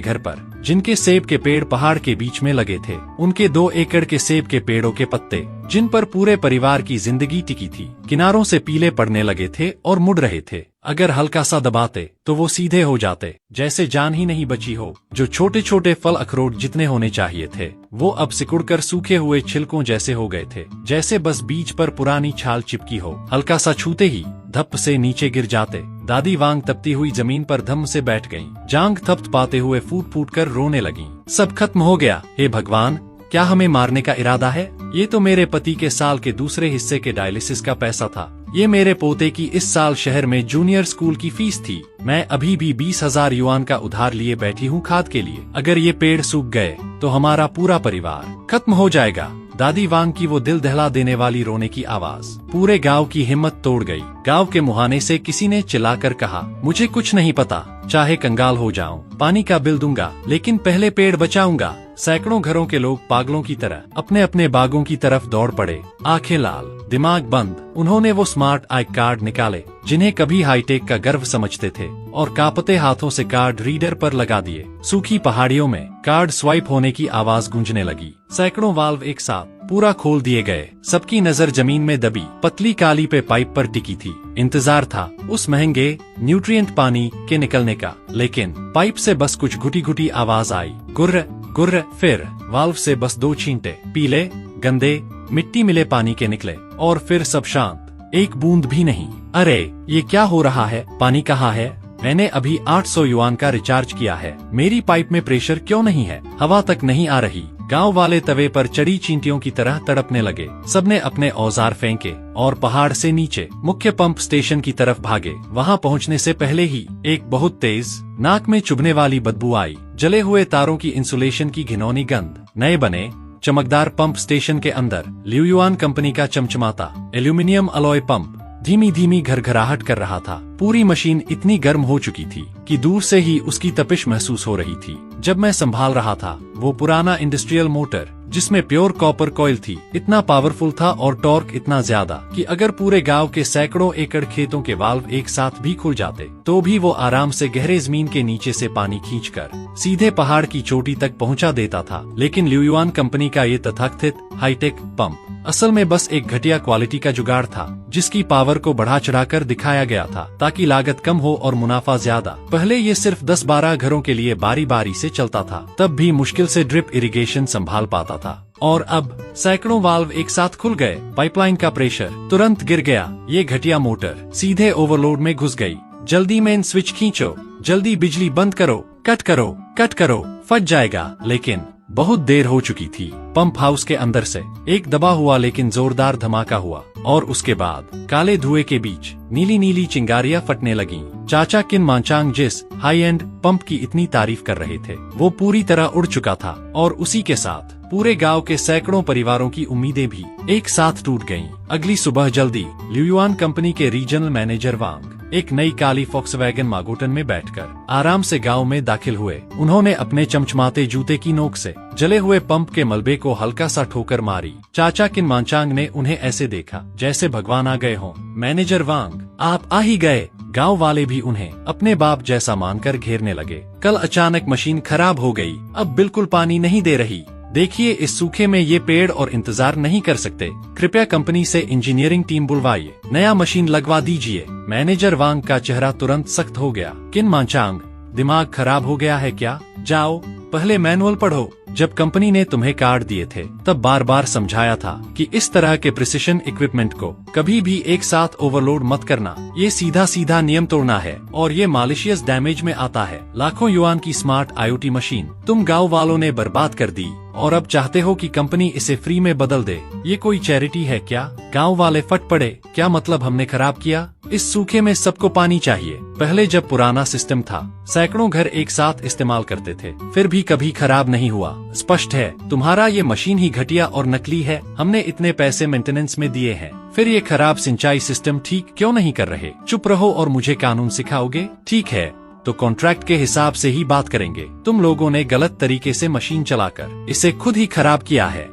S1: घर पर, जिनके सेब के पेड़ पहाड़ के बीच में लगे थे। उनके 2 एकड़ के सेब के पेड़ों के पत्ते, जिन पर पूरे परिवार की जिंदगी टिकी थी, किनारों से पीले पड़ने लगे थे और मुड़ रहे थे। अगर हल्का सा दबाते तो वो सीधे हो जाते, जैसे जान ही नहीं बची हो। जो छोटे छोटे फल अखरोट जितने होने चाहिए थे, वो अब सिकुड़कर सूखे हुए छिलकों जैसे हो गए थे, जैसे बस बीज पर पुरानी छाल चिपकी हो। हल्का सा छूते ही धप से नीचे गिर जाते। दादी वांग तपती हुई जमीन पर धम से बैठ गईं। जांग थपथ पाते हुए फूट फूट कर रोने लगीं। सब खत्म हो गया। हे भगवान, क्या हमें मारने का इरादा है? ये तो मेरे पति के साल के दूसरे हिस्से के डायलिसिस का पैसा था। ये मेरे पोते की इस साल शहर में जूनियर स्कूल की फीस थी। मैं अभी भी 20,000 युआन का उधार लिए बैठी हूँ खाद के लिए। अगर ये पेड़ सूख गए तो हमारा पूरा परिवार खत्म हो जाएगा। दादी वांग की वो दिल दहला देने वाली रोने की आवाज पूरे गांव की हिम्मत तोड़ गई। गांव के मुहाने से किसी ने चिल्लाकर कहा, मुझे कुछ नहीं पता, चाहे कंगाल हो जाऊं, पानी का बिल दूंगा, लेकिन पहले पेड़ बचाऊंगा। सैकड़ों घरों के लोग पागलों की तरह अपने अपने बागों की तरफ दौड़ पड़े, आंखें लाल, दिमाग बंद। उन्होंने वो स्मार्ट आई कार्ड निकाले जिन्हें कभी हाईटेक का गर्व समझते थे और कांपते हाथों से कार्ड रीडर पर लगा दिए। सूखी पहाड़ियों में कार्ड स्वाइप होने की आवाज गूंजने लगी। सैकड़ों वाल्व एक साथ पूरा खोल दिए गए। सबकी नजर जमीन में दबी पतली काली पे पाइप पर टिकी थी। इंतजार था उस महंगे न्यूट्रिएंट पानी के निकलने का, लेकिन पाइप से बस कुछ घुटी घुटी आवाज आई, गुर्र गुर्र। फिर वाल्व से बस 2 छींटे पीले गंदे मिट्टी मिले पानी के निकले और फिर सब शांत, एक बूंद भी नहीं। अरे ये क्या हो रहा है? पानी कहाँ है? मैंने अभी 800 युआन का रिचार्ज किया है। मेरी पाइप में प्रेशर क्यों नहीं है? हवा तक नहीं आ रही। गांव वाले तवे पर चढ़ी चींटियों की तरह तड़पने लगे। सबने अपने औजार फेंके और पहाड़ से नीचे मुख्य पंप स्टेशन की तरफ भागे। वहां पहुंचने से पहले ही एक बहुत तेज नाक में चुभने वाली बदबू आई। जले हुए तारों की इंसुलेशन की घिनौनी गंध। नए बने चमकदार पंप स्टेशन के अंदर ल्यूयुआन कंपनी का चमचमाता एल्यूमिनियम अलॉय पंप धीमी धीमी घरघराहट कर रहा था। पूरी मशीन इतनी गर्म हो चुकी थी कि दूर से ही उसकी तपिश महसूस हो रही थी। जब मैं संभाल रहा था, वो पुराना इंडस्ट्रियल मोटर जिसमें प्योर कॉपर कॉइल थी, इतना पावरफुल था और टॉर्क इतना ज्यादा कि अगर पूरे गांव के सैकड़ों एकड़ खेतों के वाल्व एक साथ भी खुल जाते तो भी वो आराम से गहरे जमीन के नीचे से पानी खींचकर सीधे पहाड़ की चोटी तक पहुंचा देता था। लेकिन ल्यूयुआन कंपनी का ये तथाकथित हाईटेक पंप असल में बस एक घटिया क्वालिटी का जुगाड़ था, जिसकी पावर को बढ़ा चढ़ाकर दिखाया गया था ताकि लागत कम हो और मुनाफा ज्यादा। पहले ये सिर्फ 10-12 घरों के लिए बारी बारी से चलता था, तब भी मुश्किल से ड्रिप इरिगेशन संभाल पाता था। और अब सैकड़ों वाल्व एक साथ खुल गए। पाइपलाइन का प्रेशर तुरंत गिर गया। ये घटिया मोटर सीधे ओवरलोड में घुस गई। जल्दी मेन स्विच खींचो, जल्दी बिजली बंद करो, कट करो, कट करो, फट जाएगा। लेकिन बहुत देर हो चुकी थी। पंप हाउस के अंदर से एक दबा हुआ लेकिन जोरदार धमाका हुआ और उसके बाद काले धुएं के बीच नीली नीली चिंगारियां फटने लगीं। चाचा किन मांचांग जिस हाई एंड पंप की इतनी तारीफ कर रहे थे, वो पूरी तरह उड़ चुका था और उसी के साथ पूरे गांव के सैकड़ों परिवारों की उम्मीदें भी एक साथ टूट गईं। अगली सुबह जल्दी ल्यूयुआन कंपनी के रीजनल मैनेजर वांग एक नई काली फॉक्सवैगन मागोटन में बैठकर आराम से गांव में दाखिल हुए। उन्होंने अपने चमचमाते जूते की नोक से जले हुए पंप के मलबे को हल्का सा ठोकर मारी। चाचा किन मांचांग ने उन्हें ऐसे देखा जैसे भगवान आ गए हों। मैनेजर वांग, आप आ ही गए। गांव वाले भी उन्हें अपने बाप जैसा मानकर घेरने लगे। कल अचानक मशीन खराब हो गई, अब बिल्कुल पानी नहीं दे रही। देखिए, इस सूखे में ये पेड़ और इंतजार नहीं कर सकते। कृपया कंपनी से इंजीनियरिंग टीम बुलवाइए, नया मशीन लगवा दीजिए। मैनेजर वांग का चेहरा तुरंत सख्त हो गया। किन मांचांग, दिमाग खराब हो गया है क्या? जाओ पहले मैनुअल पढ़ो। जब कंपनी ने तुम्हें कार्ड दिए थे तब बार बार समझाया था कि इस तरह के प्रिसिशन इक्विपमेंट को कभी भी एक साथ ओवरलोड मत करना। ये सीधा सीधा नियम तोड़ना है और ये मालिशियस डैमेज में आता है। लाखों युआन की स्मार्ट IoT मशीन तुम गांव वालों ने बर्बाद कर दी और अब चाहते हो कि कंपनी इसे फ्री में बदल दे। ये कोई चैरिटी है क्या? गांव वाले फट पड़े। क्या मतलब हमने खराब किया? इस सूखे में सबको पानी चाहिए। पहले जब पुराना सिस्टम था, सैकड़ों घर एक साथ इस्तेमाल करते थे, फिर भी कभी खराब नहीं हुआ। स्पष्ट है तुम्हारा ये मशीन ही घटिया और नकली है। हमने इतने पैसे मेंटेनेंस में दिए हैं, फिर ये खराब सिंचाई सिस्टम ठीक क्यों नहीं कर रहे? चुप रहो और मुझे कानून सिखाओगे? ठीक है, तो कॉन्ट्रैक्ट के हिसाब से ही बात करेंगे। तुम लोगों ने गलत तरीके से मशीन चलाकर इसे खुद ही खराब किया है।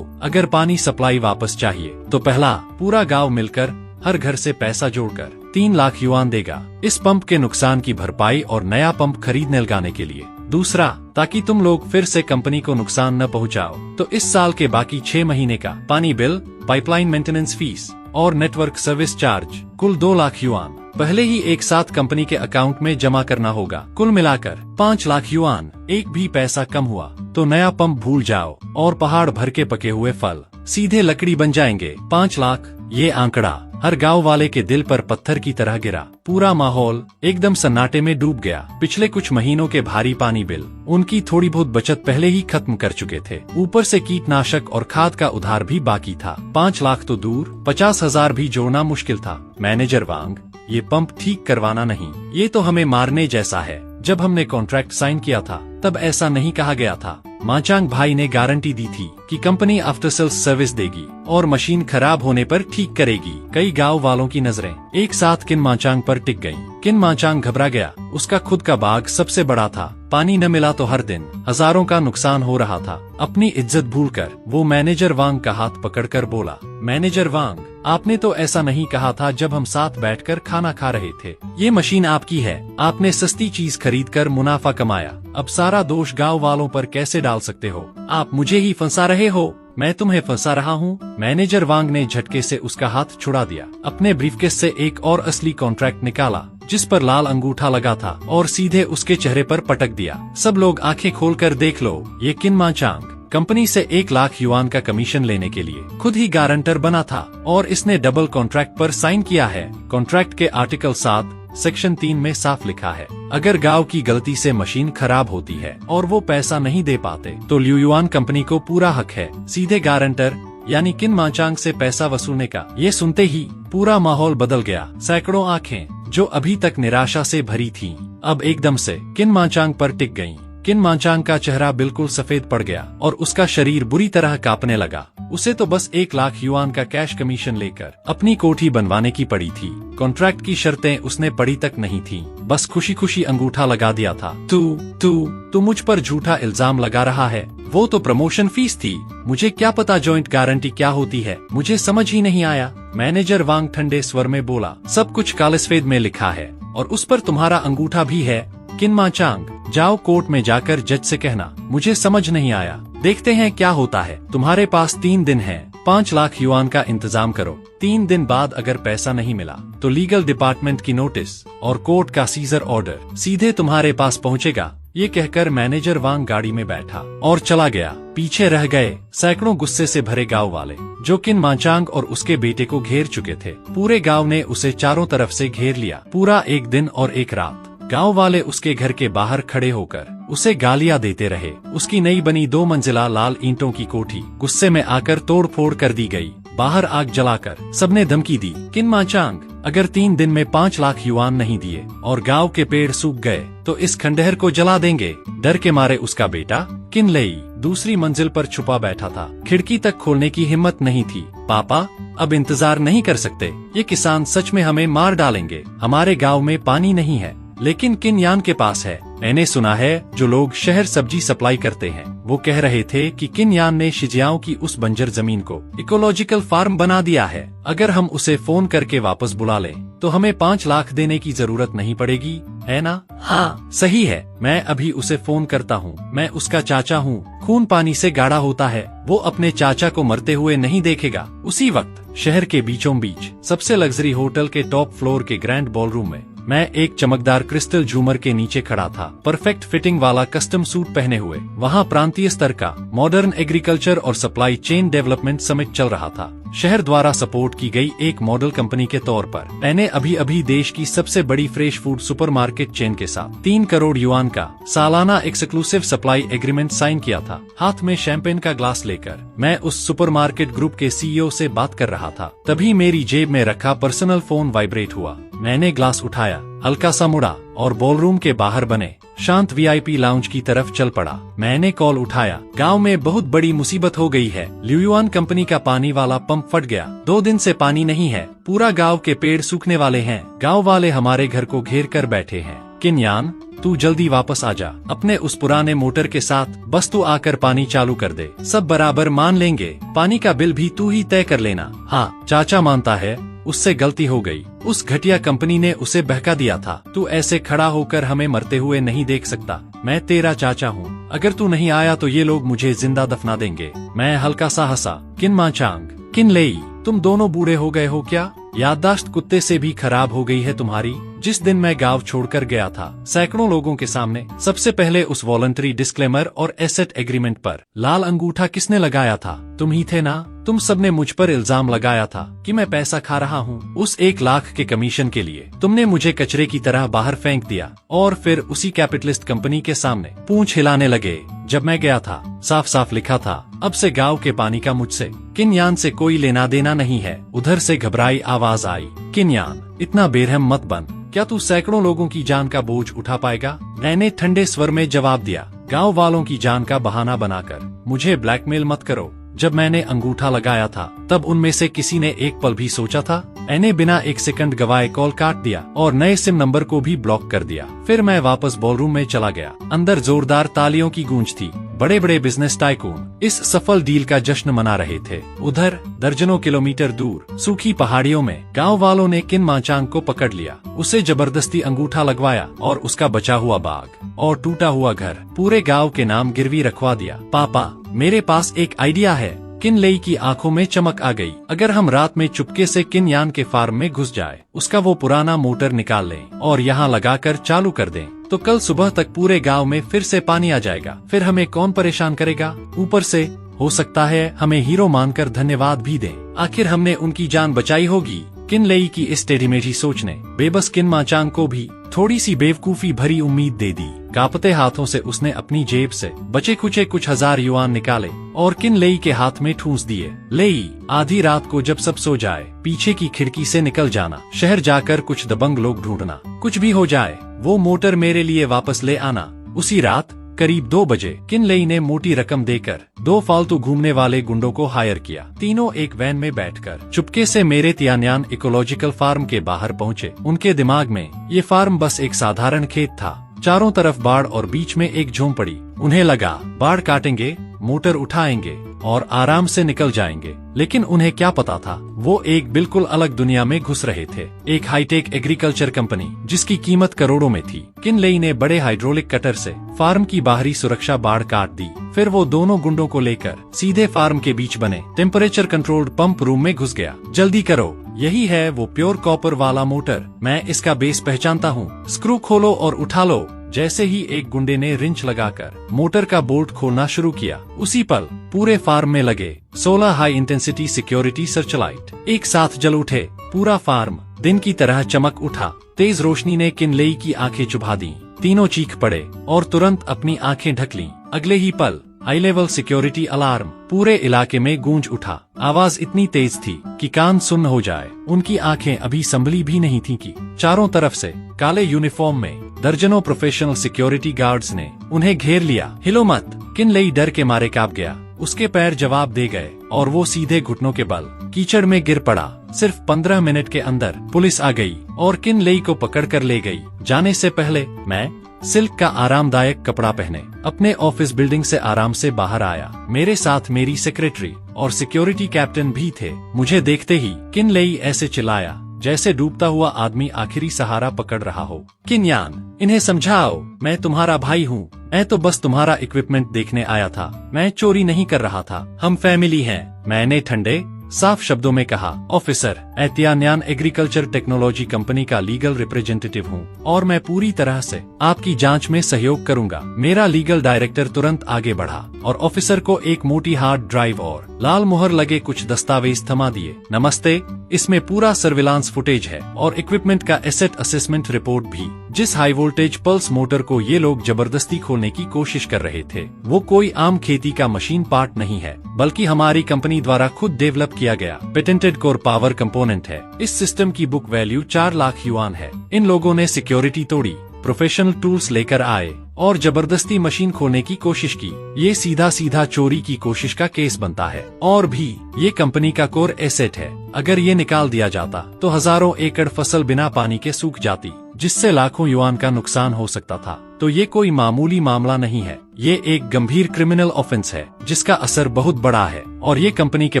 S1: अगर पानी सप्लाई वापस चाहिए तो पहला, पूरा गांव मिलकर हर घर से पैसा जोड़कर 3 लाख युआन देगा इस पंप के नुकसान की भरपाई और नया पंप खरीदने लगाने के लिए। दूसरा, ताकि तुम लोग फिर से कंपनी को नुकसान न पहुंचाओ, तो इस साल के बाकी 6 महीने का पानी बिल, पाइपलाइन मेंटेनेंस फीस और नेटवर्क सर्विस चार्ज कुल 2 लाख युआन पहले ही एक साथ कंपनी के अकाउंट में जमा करना होगा। कुल मिलाकर 5 लाख युआन। एक भी पैसा कम हुआ तो नया पंप भूल जाओ और पहाड़ भर के पके हुए फल सीधे लकड़ी बन जाएंगे। 5 लाख, ये आंकड़ा हर गांव वाले के दिल पर पत्थर की तरह गिरा। पूरा माहौल एकदम सन्नाटे में डूब गया। पिछले कुछ महीनों के भारी पानी बिल उनकी थोड़ी बहुत बचत पहले ही खत्म कर चुके थे। ऊपर से कीटनाशक और खाद का उधार भी बाकी था। 5 लाख तो दूर, 50,000 भी जोड़ना मुश्किल था। मैनेजर वांग, ये पंप ठीक करवाना नहीं, ये तो हमें मारने जैसा है। जब हमने कॉन्ट्रैक्ट साइन किया था तब ऐसा नहीं कहा गया था। माचांग भाई ने गारंटी दी थी कि कंपनी आफ्टर सेल्स सर्विस देगी और मशीन खराब होने पर ठीक करेगी। कई गांव वालों की नजरें एक साथ किन माचांग पर टिक गईं। किन माचांग घबरा गया। उसका खुद का बाग सबसे बड़ा था। पानी न मिला तो हर दिन हजारों का नुकसान हो रहा था। अपनी इज्जत भूलकर वो मैनेजर वांग का हाथ पकड़कर बोला, मैनेजर वांग, आपने तो ऐसा नहीं कहा था जब हम साथ बैठकर खाना खा रहे थे। ये मशीन आपकी है। आपने सस्ती चीज खरीदकर मुनाफा कमाया। अब सारा दोष गांव वालों पर कैसे डाल सकते हो? आप मुझे ही फंसा रहे हो। मैं तुम्हें फंसा रहा हूँ? मैनेजर वांग ने झटके से उसका हाथ छुड़ा दिया। अपने ब्रीफकेस से एक और असली कॉन्ट्रैक्ट निकाला जिस पर लाल अंगूठा लगा था और सीधे उसके चेहरे पर पटक दिया। सब लोग आंखें खोलकर देख लो, ये किन माचांग कंपनी से 1 लाख युआन का कमीशन लेने के लिए खुद ही गारंटर बना था और इसने डबल कॉन्ट्रैक्ट पर साइन किया है। कॉन्ट्रैक्ट के आर्टिकल 7 सेक्शन 3 में साफ लिखा है, अगर गांव की गलती से मशीन खराब होती है और वो पैसा नहीं दे पाते तो ल्यूयुआन कंपनी को पूरा हक है सीधे गारंटर यानी किन माचांग से पैसा वसूलने का। ये सुनते ही पूरा माहौल बदल गया। सैकड़ों आंखें जो अभी तक निराशा से भरी थीं, अब एकदम से किन माचांग पर टिक गईं। किन माचांग का चेहरा बिल्कुल सफेद पड़ गया और उसका शरीर बुरी तरह कांपने लगा। उसे तो बस 1 लाख युआन का कैश कमीशन लेकर अपनी कोठी बनवाने की पड़ी थी। कॉन्ट्रैक्ट की शर्तें उसने पढ़ी तक नहीं थी, बस खुशी खुशी अंगूठा लगा दिया था। तू मुझ पर झूठा इल्जाम लगा रहा है। वो तो प्रमोशन फीस थी। मुझे क्या पता जॉइंट गारंटी क्या होती है। मुझे समझ ही नहीं आया। मैनेजर वांग ठंडे स्वर में बोला, सब कुछ कालसफेद में लिखा है और उस पर तुम्हारा अंगूठा भी है। किन माचांग, जाओ कोर्ट में जाकर जज से कहना मुझे समझ नहीं आया। देखते हैं क्या होता है। तुम्हारे पास 3 दिन हैं। 5 लाख युआन का इंतजाम करो। 3 दिन बाद अगर पैसा नहीं मिला तो लीगल डिपार्टमेंट की नोटिस और कोर्ट का सीजर ऑर्डर सीधे तुम्हारे पास पहुंचेगा। ये कहकर मैनेजर वांग गाड़ी में बैठा और चला गया। पीछे रह गए सैकड़ों गुस्से से भरे गांव वाले जो किन माचांग और उसके बेटे को घेर चुके थे। पूरे गांव ने उसे चारों तरफ से घेर लिया। पूरा 1 दिन और 1 रात गांव वाले उसके घर के बाहर खड़े होकर उसे गालियां देते रहे। उसकी नई बनी 2 मंजिला लाल ईंटों की कोठी गुस्से में आकर तोड़ फोड़ कर दी गई। बाहर आग जलाकर सबने धमकी दी, किन माचांग, अगर 3 दिन में 5 लाख युआन नहीं दिए और गांव के पेड़ सूख गए तो इस खंडहर को जला देंगे। डर के मारे उसका बेटा किन लेई दूसरी मंजिल पर छुपा बैठा था। खिड़की तक खोलने की हिम्मत नहीं थी। पापा, अब इंतजार नहीं कर सकते। ये किसान सच में हमें मार डालेंगे। हमारे गाँव में पानी नहीं है लेकिन किन यान के पास है। मैंने सुना है जो लोग शहर सब्जी सप्लाई करते हैं वो कह रहे थे कि किन यान ने शिजियाओं की उस बंजर जमीन को इकोलॉजिकल फार्म बना दिया है। अगर हम उसे फोन करके वापस बुला लें तो हमें 5 लाख देने की जरूरत नहीं पड़ेगी, है ना? हाँ सही है। मैं अभी उसे फोन करता हूँ। मैं उसका चाचा हूँ। खून पानी से गाढ़ा होता है। वो अपने चाचा को मरते हुए नहीं देखेगा। उसी वक्त शहर के बीचों बीच सबसे लग्जरी होटल के टॉप फ्लोर के ग्रैंड बॉलरूम में मैं एक चमकदार क्रिस्टल झूमर के नीचे खड़ा था, परफेक्ट फिटिंग वाला कस्टम सूट पहने हुए। वहाँ प्रांतीय स्तर का मॉडर्न एग्रीकल्चर और सप्लाई चेन डेवलपमेंट समिट चल रहा था। शहर द्वारा सपोर्ट की गई एक मॉडल कंपनी के तौर पर। मैंने अभी अभी देश की सबसे बड़ी फ्रेश फूड सुपरमार्केट चेन के साथ 3 करोड़ युआन का सालाना एक्सक्लूसिव सप्लाई एग्रीमेंट साइन किया था। हाथ में शैंपेन का ग्लास लेकर मैं उस सुपरमार्केट ग्रुप के सीईओ से बात कर रहा था। तभी मेरी जेब में रखा पर्सनल फोन वाइब्रेट हुआ। मैंने ग्लास उठाया, हल्का सा मुड़ा और बॉलरूम के बाहर बने शांत वीआईपी लाउंज की तरफ चल पड़ा। मैंने कॉल उठाया। गांव में बहुत बड़ी मुसीबत हो गई है। ल्यूयुआन कंपनी का पानी वाला पंप फट गया। 2 दिन से पानी नहीं है। पूरा गांव के पेड़ सूखने वाले हैं। गांव वाले हमारे घर को घेर कर बैठे हैं। किन यान, तू जल्दी वापस आ जा अपने उस पुराने मोटर के साथ। बस तू आकर पानी चालू कर दे, सब बराबर मान लेंगे। पानी का बिल भी तू ही तय कर लेना। हाँ, चाचा मानता है उससे गलती हो गई। उस घटिया कंपनी ने उसे बहका दिया था। तू ऐसे खड़ा होकर हमें मरते हुए नहीं देख सकता। मैं तेरा चाचा हूँ। अगर तू नहीं आया तो ये लोग मुझे जिंदा दफना देंगे। मैं हल्का सा हंसा। किन माचांग, किन लेई, तुम दोनों बूढ़े हो गए हो क्या? याददाश्त कुत्ते से भी खराब हो गई है तुम्हारी। जिस दिन मैं गांव छोड़कर गया था, सैकड़ों लोगों के सामने सबसे पहले उस वॉलंटरी डिस्क्लेमर और एसेट एग्रीमेंट पर लाल अंगूठा किसने लगाया था? तुम ही थे ना? तुम सबने मुझ पर इल्जाम लगाया था कि मैं पैसा खा रहा हूँ। उस 1 लाख के कमीशन के लिए तुमने मुझे कचरे की तरह बाहर फेंक दिया और फिर उसी कैपिटलिस्ट कंपनी के सामने पूंछ हिलाने लगे। जब मैं गया था, साफ साफ लिखा था, अब से गांव के पानी का मुझसे किन यान से कोई लेना देना नहीं है। उधर से घबराई आवाज आई, किन यान, इतना बेरहम मत बन। क्या तू सैकड़ों लोगों की जान का बोझ उठा पाएगा? मैंने ठंडे स्वर में जवाब दिया, गांव वालों की जान का बहाना बनाकर मुझे ब्लैकमेल मत करो। जब मैंने अंगूठा लगाया था तब उनमें से किसी ने एक पल भी सोचा था? मैंने बिना 1 सेकंड गवाए कॉल काट दिया और नए सिम नंबर को भी ब्लॉक कर दिया। फिर मैं वापस बॉलरूम में चला गया। अंदर जोरदार तालियों की गूंज थी। बड़े बड़े बिजनेस टाइकून इस सफल डील का जश्न मना रहे थे। उधर दर्जनों किलोमीटर दूर सूखी पहाड़ियों में गांव वालों ने किन माचांग को पकड़ लिया। उसे जबरदस्ती अंगूठा लगवाया और उसका बचा हुआ बाग और टूटा हुआ घर पूरे गांव के नाम गिरवी रखवा दिया। पापा, मेरे पास एक आइडिया है। किन लेई की आंखों में चमक आ गई। अगर हम रात में चुपके से किन यान के फार्म में घुस जाए, उसका वो पुराना मोटर निकाल लें और यहाँ लगाकर चालू कर दें, तो कल सुबह तक पूरे गांव में फिर से पानी आ जाएगा। फिर हमें कौन परेशान करेगा? ऊपर से हो सकता है हमें हीरो मानकर धन्यवाद भी दें। आखिर हमने उनकी जान बचाई होगी। किन लेई की इस टेढ़ी-मेढ़ी सोच ने बेबस किन माचांग को भी थोड़ी सी बेवकूफी भरी उम्मीद दे दी। कांपते हाथों से उसने अपनी जेब से बचे खुचे कुछ हजार युआन निकाले और किन लेई के हाथ में ठूंस दिए। लेई, आधी रात को जब सब सो जाए, पीछे की खिड़की से निकल जाना, शहर जाकर कुछ दबंग लोग ढूंढना, कुछ भी हो जाए वो मोटर मेरे लिए वापस ले आना। उसी रात करीब 2 बजे किन लेई ने मोटी रकम देकर 2 फालतू घूमने वाले गुंडों को हायर किया। तीनों एक वैन में बैठकर चुपके से मेरे तियान्यान इकोलॉजिकल फार्म के बाहर पहुंचे। उनके दिमाग में ये फार्म बस एक साधारण खेत था। चारों तरफ बाढ़ और बीच में एक झोंपड़ी। उन्हें लगा बाढ़ काटेंगे, मोटर उठाएंगे और आराम से निकल जाएंगे। लेकिन उन्हें क्या पता था, वो एक बिल्कुल अलग दुनिया में घुस रहे थे। एक हाईटेक एग्रीकल्चर कंपनी जिसकी कीमत करोड़ों में थी। किन लेई ने बड़े हाइड्रोलिक कटर से फार्म की बाहरी सुरक्षा बाढ़ काट दी। फिर वो दोनों गुंडों को लेकर सीधे फार्म के बीच बने टेम्परेचर कंट्रोल्ड पंप रूम में घुस गया। जल्दी करो, यही है वो प्योर कॉपर वाला मोटर। मैं इसका बेस पहचानता हूँ। स्क्रू खोलो और उठा लो। जैसे ही एक गुंडे ने रिंच लगाकर मोटर का बोल्ट खोलना शुरू किया, उसी पल पूरे फार्म में लगे 16 हाई इंटेंसिटी सिक्योरिटी सर्चलाइट एक साथ जल उठे। पूरा फार्म दिन की तरह चमक उठा। तेज रोशनी ने किन लेई की आंखें चुभा दी। तीनों चीख पड़े और तुरंत अपनी आंखें ढक लीं। अगले ही पल हाई लेवल सिक्योरिटी अलार्म पूरे इलाके में गूंज उठा। आवाज इतनी तेज थी कि कान सुन्न हो जाए। उनकी आंखें अभी संभली भी नहीं थीं कि चारों तरफ से काले यूनिफॉर्म में दर्जनों प्रोफेशनल सिक्योरिटी गार्ड्स ने उन्हें घेर लिया। हिलो मत। किन लेई डर के मारे कांप गया। उसके पैर जवाब दे गए और वो सीधे घुटनों के बल कीचड़ में गिर पड़ा। सिर्फ 15 मिनट के अंदर पुलिस आ गई और किन लेई को पकड़ कर ले गई। जाने से पहले मैं सिल्क का आरामदायक कपड़ा पहने अपने ऑफिस बिल्डिंग से आराम से बाहर आया। मेरे साथ मेरी सेक्रेटरी और सिक्योरिटी कैप्टन भी थे। मुझे देखते ही किन लेई ऐसे चिल्लाया जैसे डूबता हुआ आदमी आखिरी सहारा पकड़ रहा हो। किन यान, इन्हें समझाओ, मैं तुम्हारा भाई हूँ। मैं तो बस तुम्हारा इक्विपमेंट देखने आया था। मैं चोरी नहीं कर रहा था। हम फैमिली हैं। मैंने ठंडे साफ शब्दों में कहा, ऑफिसर, मैं तियान्यान एग्रीकल्चर टेक्नोलॉजी कंपनी का लीगल रिप्रेजेंटेटिव हूँ और मैं पूरी तरह से आपकी जांच में सहयोग करूंगा। मेरा लीगल डायरेक्टर तुरंत आगे बढ़ा और ऑफिसर को एक मोटी हार्ड ड्राइव और लाल मुहर लगे कुछ दस्तावेज थमा दिए। नमस्ते, इसमें पूरा सर्विलांस फुटेज है और इक्विपमेंट का एसेट असेसमेंट रिपोर्ट भी। जिस हाई वोल्टेज पल्स मोटर को ये लोग जबरदस्ती खोलने की कोशिश कर रहे थे, वो कोई आम खेती का मशीन पार्ट नहीं है, बल्कि हमारी कंपनी द्वारा खुद डेवलप किया गया पेटेंटेड कोर पावर कंपोनेंट है। इस सिस्टम की बुक वैल्यू 4 लाख युआन है। इन लोगों ने सिक्योरिटी तोड़ी, प्रोफेशनल टूल्स लेकर आए और जबरदस्ती मशीन खोलने की कोशिश की। ये सीधा सीधा चोरी की कोशिश का केस बनता है। और भी, ये कंपनी का कोर एसेट है। अगर ये निकाल दिया जाता तो हजारों एकड़ फसल बिना पानी के सूख जाती, जिससे लाखों युआन का नुकसान हो सकता था। तो ये कोई मामूली मामला नहीं है, ये एक गंभीर क्रिमिनल ऑफेंस है जिसका असर बहुत बड़ा है और ये कंपनी के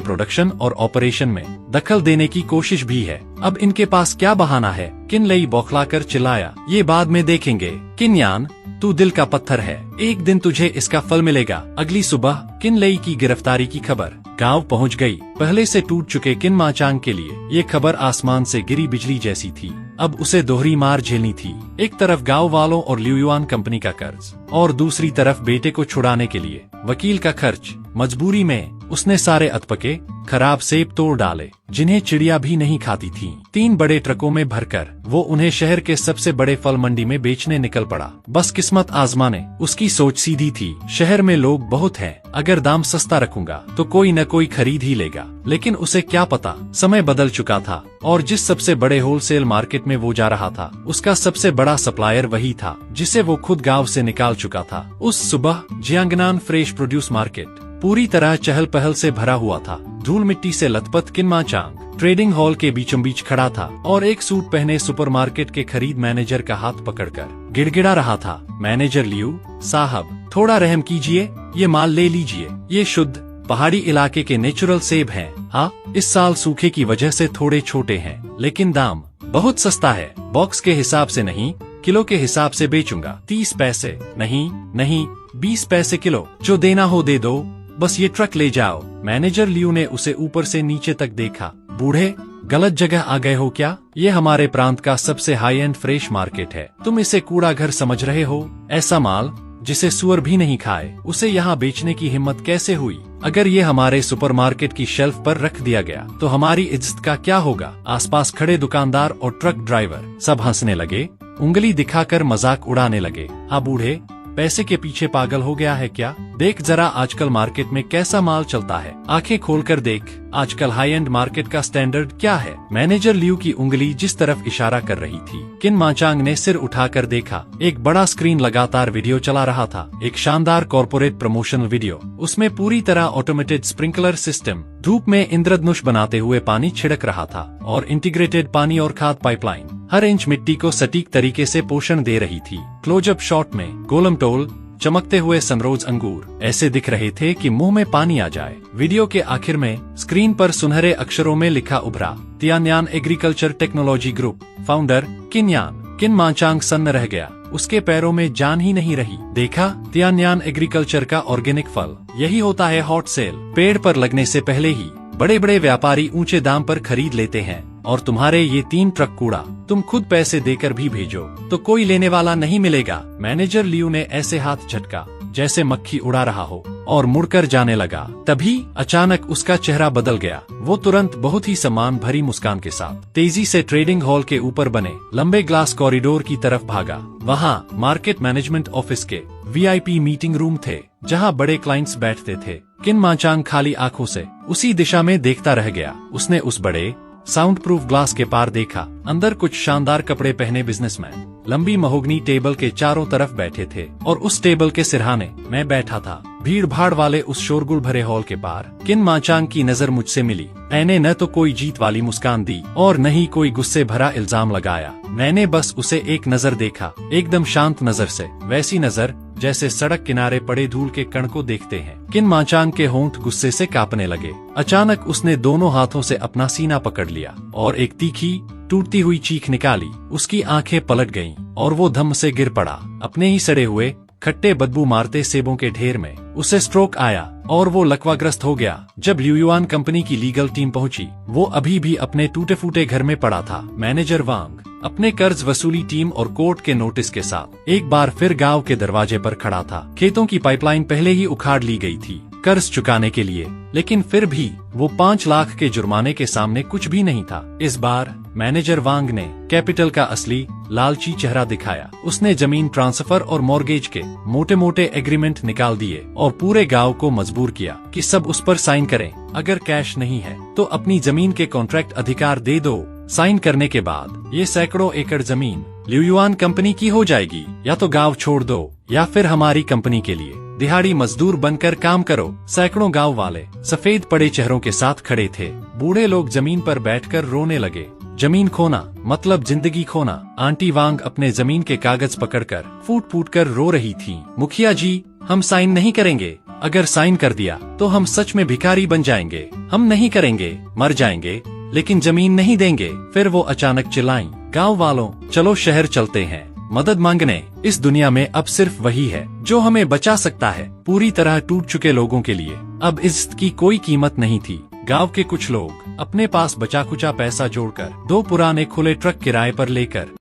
S1: प्रोडक्शन और ऑपरेशन में दखल देने की कोशिश भी है। अब इनके पास क्या बहाना है? किनलेई बौखलाकर चिल्लाया, ये बाद में देखेंगे। किनयान, तू दिल का पत्थर है, एक दिन तुझे इसका फल मिलेगा। अगली सुबह किनलेई की गिरफ्तारी की खबर गांव पहुंच गई। पहले से टूट चुके किन माचांग के लिए ये खबर आसमान से गिरी बिजली जैसी थी। अब उसे दोहरी मार झेलनी थी। एक तरफ गांव वालों और ल्यूयुआन कंपनी का कर्ज और दूसरी तरफ बेटे को छुड़ाने के लिए वकील का खर्च। मजबूरी में उसने सारे अधपके खराब सेब तोड़ डाले जिन्हें चिड़िया भी नहीं खाती थी। 3 बड़े ट्रकों में भरकर वो उन्हें शहर के सबसे बड़े फल मंडी में बेचने निकल पड़ा। बस किस्मत आजमाने। उसकी सोच सीधी थी, शहर में लोग बहुत हैं, अगर दाम सस्ता रखूंगा तो कोई न कोई खरीद ही लेगा। लेकिन उसे क्या पता, समय बदल चुका था और जिस सबसे बड़े होलसेल मार्केट में वो जा रहा था, उसका सबसे बड़ा सप्लायर वही था जिसे वो खुद गांव से निकाल चुका था। उस सुबह जियांगनान फ्रेश प्रोड्यूस मार्केट पूरी तरह चहल पहल से भरा हुआ था। धूल मिट्टी से लथपथ किनमाचांग ट्रेडिंग हॉल के बीचों बीच खड़ा था और एक सूट पहने सुपरमार्केट के खरीद मैनेजर का हाथ पकड़कर गिड़गिड़ा रहा था, मैनेजर लियू साहब, थोड़ा रहम कीजिए, ये माल ले लीजिए। ये शुद्ध पहाड़ी इलाके के नेचुरल सेब हैं। हाँ, इस साल सूखे की वजह से थोड़े छोटे हैं, लेकिन दाम बहुत सस्ता है। बॉक्स के हिसाब से नहीं, किलो के हिसाब से बेचूंगा। 30 पैसे नहीं 20 पैसे किलो। जो देना हो दे दो, बस ये ट्रक ले जाओ। मैनेजर लियू ने उसे ऊपर से नीचे तक देखा। बूढ़े, गलत जगह आ गए हो क्या? ये हमारे प्रांत का सबसे हाई एंड फ्रेश मार्केट है, तुम इसे कूड़ा घर समझ रहे हो? ऐसा माल जिसे सुअर भी नहीं खाए, उसे यहाँ बेचने की हिम्मत कैसे हुई? अगर ये हमारे सुपरमार्केट की शेल्फ पर रख दिया गया तो हमारी इज्जत का क्या होगा? आसपास खड़े दुकानदार और ट्रक ड्राइवर सब हंसने लगे, उंगली दिखाकर मजाक उड़ाने लगे। हाँ बूढ़े, पैसे के पीछे पागल हो गया है क्या? देख जरा आजकल मार्केट में कैसा माल चलता है, आंखें खोलकर देख, आजकल हाई एंड मार्केट का स्टैंडर्ड क्या है? मैनेजर लियू की उंगली जिस तरफ इशारा कर रही थी, किन माचांग ने सिर उठाकर देखा। एक बड़ा स्क्रीन लगातार वीडियो चला रहा था, एक शानदार कॉर्पोरेट प्रमोशनल वीडियो। उसमें पूरी तरह ऑटोमेटेड स्प्रिंकलर सिस्टम धूप में इंद्रधनुष बनाते हुए पानी छिड़क रहा था और इंटीग्रेटेड पानी और खाद पाइपलाइन हर इंच मिट्टी को सटीक तरीके से पोषण दे रही थी। क्लोजअप शॉट में गोलमटोल चमकते हुए सनरोज अंगूर ऐसे दिख रहे थे कि मुंह में पानी आ जाए। वीडियो के आखिर में स्क्रीन पर सुनहरे अक्षरों में लिखा उभरा, तियान्यान एग्रीकल्चर टेक्नोलॉजी ग्रुप, फाउंडर किनयान। किन माचांग सन्न रह गया, उसके पैरों में जान ही नहीं रही। देखा, तियान्यान एग्रीकल्चर का ऑर्गेनिक फल यही होता है हॉट सेल। पेड़ पर लगने से पहले ही बड़े बड़े व्यापारी ऊंचे दाम पर खरीद लेते हैं और तुम्हारे ये 3 ट्रक कूड़ा तुम खुद पैसे देकर भी भेजो तो कोई लेने वाला नहीं मिलेगा। मैनेजर लियू ने ऐसे हाथ झटका जैसे मक्खी उड़ा रहा हो और मुड़कर जाने लगा। तभी अचानक उसका चेहरा बदल गया। वो तुरंत बहुत ही सम्मान भरी मुस्कान के साथ तेजी से ट्रेडिंग हॉल के ऊपर बने लंबे ग्लास कॉरिडोर की तरफ भागा। वहाँ मार्केट मैनेजमेंट ऑफिस के VIP मीटिंग रूम थे जहाँ बड़े क्लाइंट्स बैठते थे। किन माचांग खाली आंखों से उसी दिशा में देखता रह गया। उसने उस बड़े साउंड प्रूफ ग्लास के पार देखा। अंदर कुछ शानदार कपड़े पहने बिजनेसमैन लंबी महोगनी टेबल के चारों तरफ बैठे थे और उस टेबल के सिरहाने मैं बैठा था। भीड़ भाड़ वाले उस शोरगुल भरे हॉल के पार किन माचांग की नजर मुझसे मिली। मैंने न तो कोई जीत वाली मुस्कान दी और न ही कोई गुस्से भरा इल्जाम लगाया। मैंने बस उसे एक नजर देखा, एकदम शांत नजर से, वैसी नजर जैसे सड़क किनारे पड़े धूल के कण को देखते हैं। किन माचांग के होंठ गुस्से से कांपने लगे। अचानक उसने दोनों हाथों से अपना सीना पकड़ लिया और एक तीखी टूटती हुई चीख निकाली। उसकी आंखें पलट गईं और वो धम्म से गिर पड़ा। अपने ही सड़े हुए खट्टे बदबू मारते सेबों के ढेर में उसे स्ट्रोक आया। और वो लकवाग्रस्त हो गया। जब ल्यूयुआन कंपनी की लीगल टीम पहुंची, वो अभी भी अपने टूटे फूटे घर में पड़ा था। मैनेजर वांग अपने कर्ज वसूली टीम और कोर्ट के नोटिस के साथ एक बार फिर गांव के दरवाजे पर खड़ा था। खेतों की पाइपलाइन पहले ही उखाड़ ली गई थी कर्ज चुकाने के लिए, लेकिन फिर भी वो 5 लाख के जुर्माने के सामने कुछ भी नहीं था। इस बार मैनेजर वांग ने कैपिटल का असली लालची चेहरा दिखाया। उसने जमीन ट्रांसफर और मॉर्गेज के मोटे मोटे एग्रीमेंट निकाल दिए और पूरे गांव को मजबूर किया कि सब उस पर साइन करें। अगर कैश नहीं है तो अपनी जमीन के कॉन्ट्रैक्ट अधिकार दे दो। साइन करने के बाद ये सैकड़ों एकड़ जमीन ल्यूयुआन कंपनी की हो जाएगी। या तो गांव छोड़ दो या फिर हमारी कंपनी के लिए दिहाड़ी मजदूर बनकर काम करो। सैकड़ों गांव वाले सफेद पड़े चेहरों के साथ खड़े थे। बूढ़े लोग जमीन पर बैठकर रोने लगे। जमीन खोना मतलब जिंदगी खोना। आंटी वांग अपने जमीन के कागज पकड़कर फूट फूट कर रो रही थी। मुखिया जी, हम साइन नहीं करेंगे। अगर साइन कर दिया तो हम सच में भिखारी बन जाएंगे। हम नहीं करेंगे, मर जाएंगे, लेकिन जमीन नहीं देंगे। फिर वो अचानक चिल्लाईं, गांव वालों, चलो शहर चलते हैं मदद मांगने। इस दुनिया में अब सिर्फ वही है जो हमें बचा सकता है। पूरी तरह टूट चुके लोगों के लिए अब इज्जत की कोई कीमत नहीं थी। गांव के कुछ लोग अपने पास बचा कुचा पैसा जोड़कर 2 पुराने खुले ट्रक किराए पर लेकर